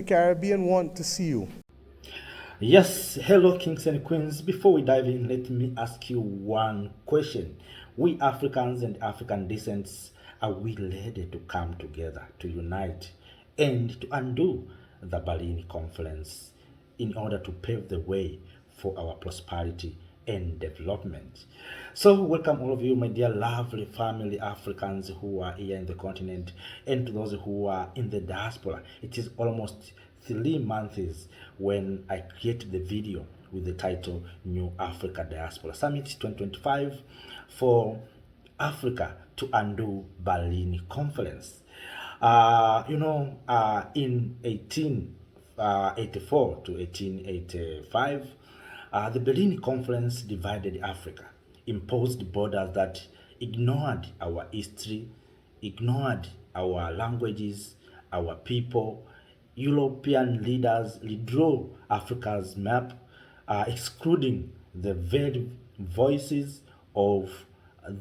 Caribbean want to see you. Yes, hello, kings and queens. Before we dive in, let me ask you one question. We Africans and African descents, are we ready to come together, to unite, and to undo the Berlin Conference in order to pave the way for our prosperity and development? So, welcome all of you, my dear lovely family Africans who are here in the continent, and to those who are in the diaspora. It is almost 3 months when I created the video with the title New Africa Diaspora Summit 2025 for Africa to Undo Berlin Conference. In 1884 to 1885, the Berlin Conference divided Africa, imposed borders that ignored our history, ignored our languages, our people. European leaders redrew Africa's map, excluding the very voices of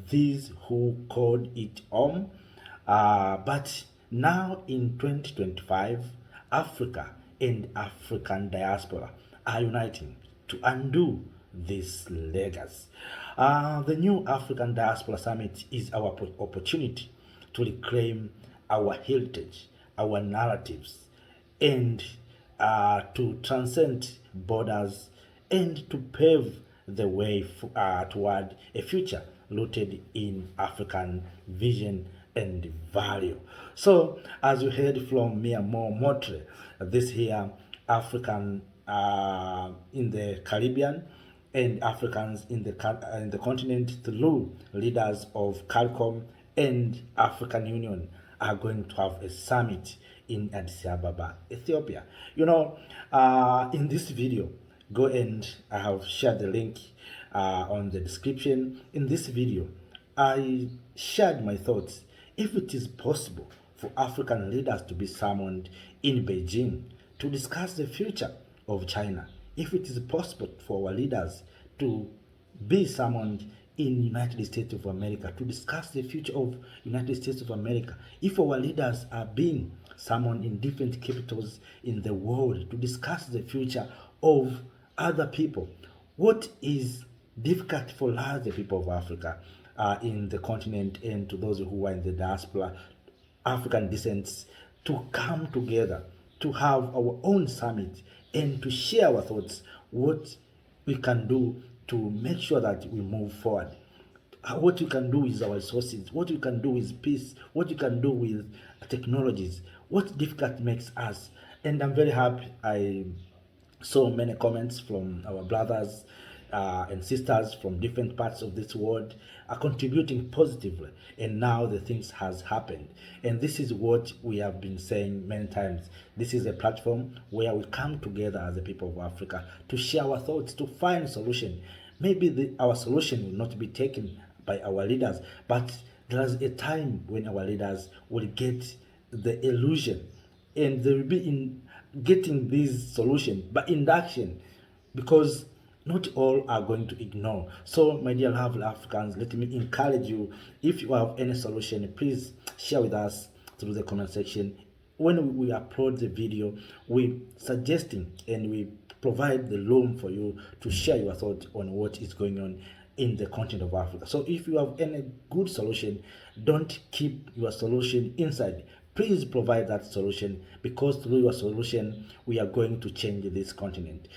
these who called it home. But now in 2025, Africa and African diaspora are uniting to undo this legacy. The new African Diaspora Summit is our opportunity to reclaim our heritage, our narratives, and to transcend borders and to pave the way toward a future rooted in African vision and value. So, as you heard from Mia Motre, this here African in the Caribbean and Africans in the continent through leaders of CARICOM and African Union are going to have a summit in Addis Ababa, Ethiopia. In this video, go and I have shared the link on the description. In this video, I shared my thoughts if it is possible for African leaders to be summoned in Beijing to discuss the future of China, if it is possible for our leaders to be summoned in United States of America to discuss the future of United States of America, if our leaders are being summoned in different capitals in the world to discuss the future of other people, what is difficult for us, the people of Africa, in the continent, and to those who are in the diaspora, African descents, to come together, to have our own summit, and to share our thoughts, what we can do to make sure that we move forward. What we can do with our resources, what we can do with peace, what we can do with technologies, what difficult makes us. And I'm very happy I saw many comments from our brothers and sisters from different parts of this world are contributing positively, and now the things has happened. And this is what we have been saying many times. This is a platform where we come together as the people of Africa to share our thoughts, to find a solution. Maybe our solution will not be taken by our leaders, but there is a time when our leaders will get the illusion and they will be in getting this solution by induction, because not all are going to ignore. So, my dear lovely Africans, let me encourage you, if you have any solution, please share with us through the comment section. When we upload the video, we suggesting and we provide the room for you to share your thoughts on what is going on in the continent of Africa. So if you have any good solution, don't keep your solution inside. Please provide that solution, because through your solution, we are going to change this continent.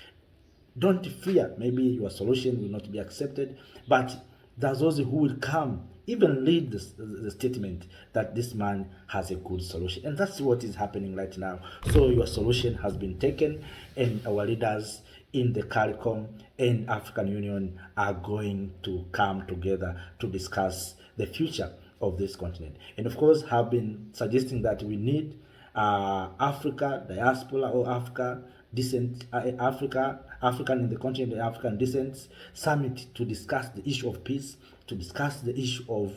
Don't fear, maybe your solution will not be accepted, but there's those who will come, even lead the statement that this man has a good solution. And that's what is happening right now. So your solution has been taken, and our leaders in the CARICOM and African Union are going to come together to discuss the future of this continent. And of course, have been suggesting that we need Africa diaspora or Africa descent, African in the continent, the African descent summit to discuss the issue of peace, to discuss the issue of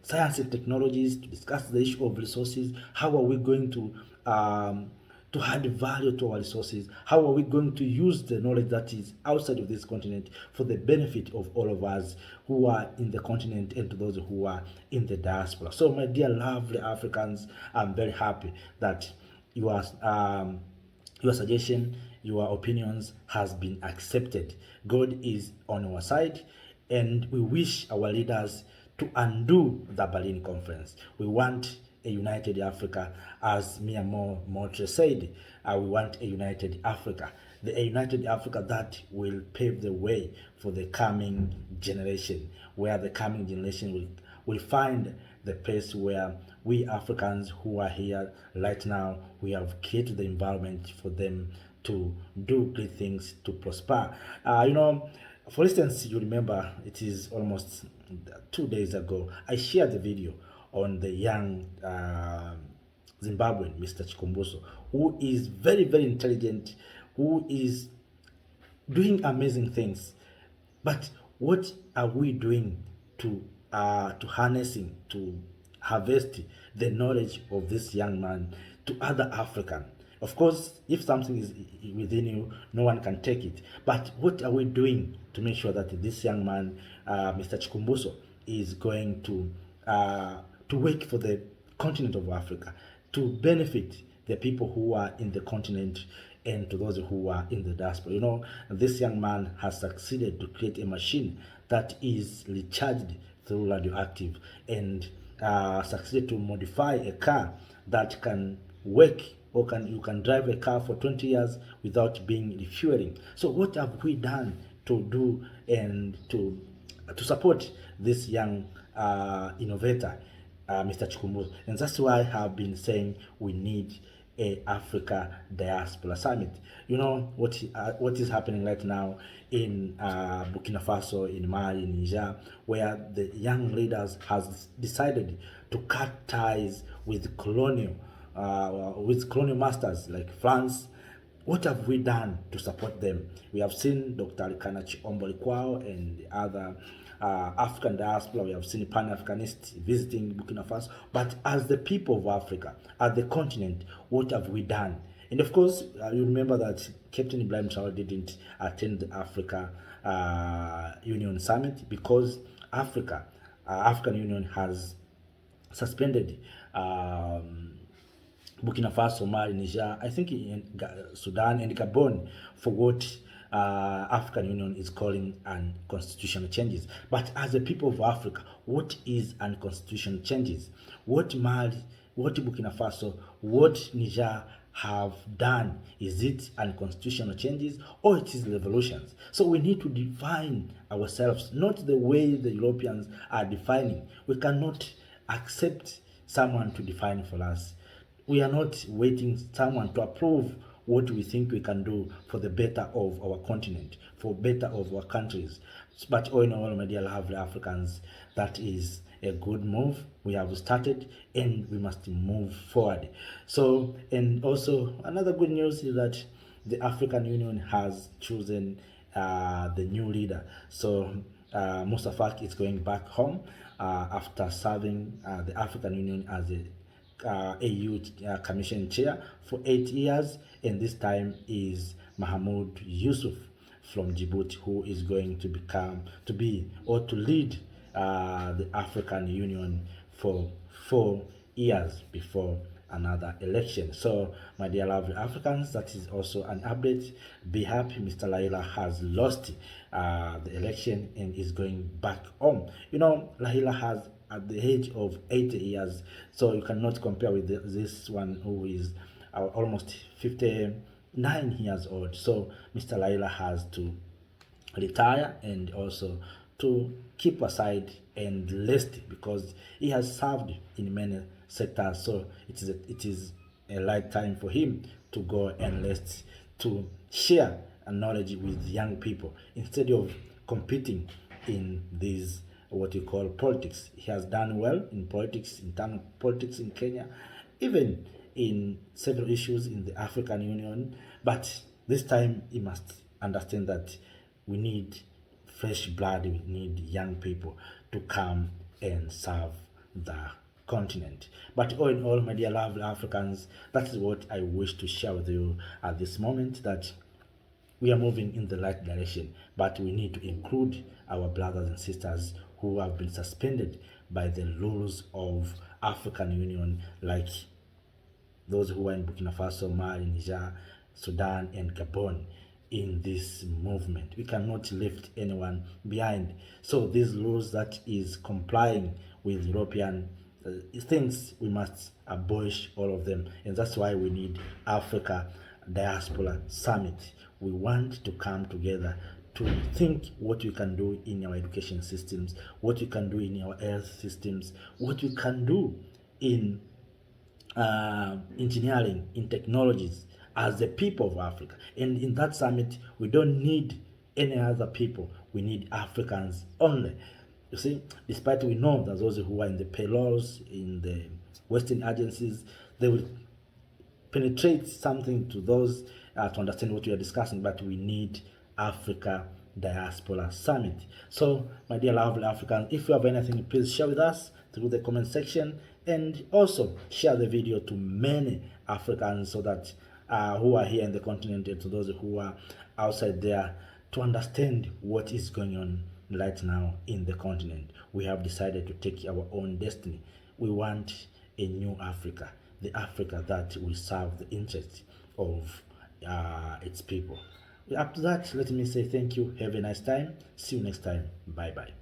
science and technologies, to discuss the issue of resources. How are we going to add value to our resources? How are we going to use the knowledge that is outside of this continent for the benefit of all of us who are in the continent and to those who are in the diaspora? So, my dear lovely Africans, I'm very happy that your suggestion, your opinions has been accepted. God is on our side, and we wish our leaders to undo the Berlin Conference. We want a united Africa, as Mia Motre said. We want a united Africa, a united Africa that will pave the way for the coming generation, where the coming generation will find the place where we Africans who are here right now, we have created the environment for them to do great things, to prosper. For instance, you remember it is almost 2 days ago, I shared the video on the young Zimbabwean, Mr. Chikumbuso, who is very, very intelligent, who is doing amazing things. But what are we doing to harnessing, to harvest the knowledge of this young man to other African? Of course, if something is within you, no one can take it. But what are we doing to make sure that this young man, Mr. Chikumbuso, is going to work for the continent of Africa, to benefit the people who are in the continent and to those who are in the diaspora? This young man has succeeded to create a machine that is recharged through radioactive, and succeeded to modify a car that can work, or you can drive a car for 20 years without being refueling. So what have we done to do and to support this young innovator, Mr. Chikumbuzo? And that's why I have been saying we need a Africa Diaspora Summit. What is happening right now in Burkina Faso, in Mali, in Niger, where the young leaders has decided to cut ties with colonial masters like France. What have we done to support them? We have seen Dr. Alikana Ombolekwao and the other African diaspora. We have seen Pan-Africanists visiting Burkina Faso. But as the people of Africa, as the continent, what have we done? And of course, you remember that Captain Ibrahim Traore didn't attend the Africa Union Summit because African Union has suspended Burkina Faso, Mali, Niger, I think in Sudan and Gabon, for what African Union is calling unconstitutional changes. But as the people of Africa, what is unconstitutional changes? What Mali, what Burkina Faso, what Niger have done? Is it unconstitutional changes or it is revolutions? So we need to define ourselves, not the way the Europeans are defining. We cannot accept someone to define for us. We are not waiting someone to approve what we think we can do for the better of our continent, for better of our countries. But all in all, my dear lovely Africans, that is a good move. We have started and we must move forward. So, and also another good news is that the African Union has chosen the new leader. So Moussa Faki is going back home after serving the African Union as a AU Commission Chair for 8 years, and this time is Mahamoud Yusuf from Djibouti, who is going to lead the African Union for 4 years before another election. So, my dear lovely Africans, that is also an update. Be happy, Mr. Laila has lost the election and is going back home. Laila has at the age of 80 years, so you cannot compare with this one who is almost 59 years old. So Mr. Laila has to retire and also to keep aside and rest, because he has served in many sectors. So it is a right time for him to go and rest, to share knowledge with young people instead of competing in these what you call politics. He has done well in politics, internal politics in Kenya, even in several issues in the African Union. But this time he must understand that we need fresh blood, we need young people to come and serve the continent. But all in all, my dear lovely Africans, that is what I wish to share with you at this moment, that we are moving in the right direction, but we need to include our brothers and sisters who have been suspended by the rules of African Union, like those who are in Burkina Faso, Mali, Niger, Sudan, and Gabon in this movement. We cannot leave anyone behind. So these laws that is complying with European things, we must abolish all of them, and that's why we need Africa Diaspora Summit. We want to come together to think what we can do in our education systems, what we can do in our health systems, what we can do in engineering, in technologies, as the people of Africa. And in that summit, we don't need any other people. We need Africans only. You see, despite we know that those who are in the payrolls, in the Western agencies, they will penetrate something to those to understand what we are discussing, but we need Africa Diaspora Summit. So, my dear lovely Africans, if you have anything, please share with us through the comment section, and also share the video to many Africans so that who are here in the continent and to those who are outside there to understand what is going on right now in the continent. We have decided to take our own destiny. We want a new Africa, the Africa that will serve the interests of its people. Up to that, let me say thank you. Have a nice time. See you next time. Bye bye.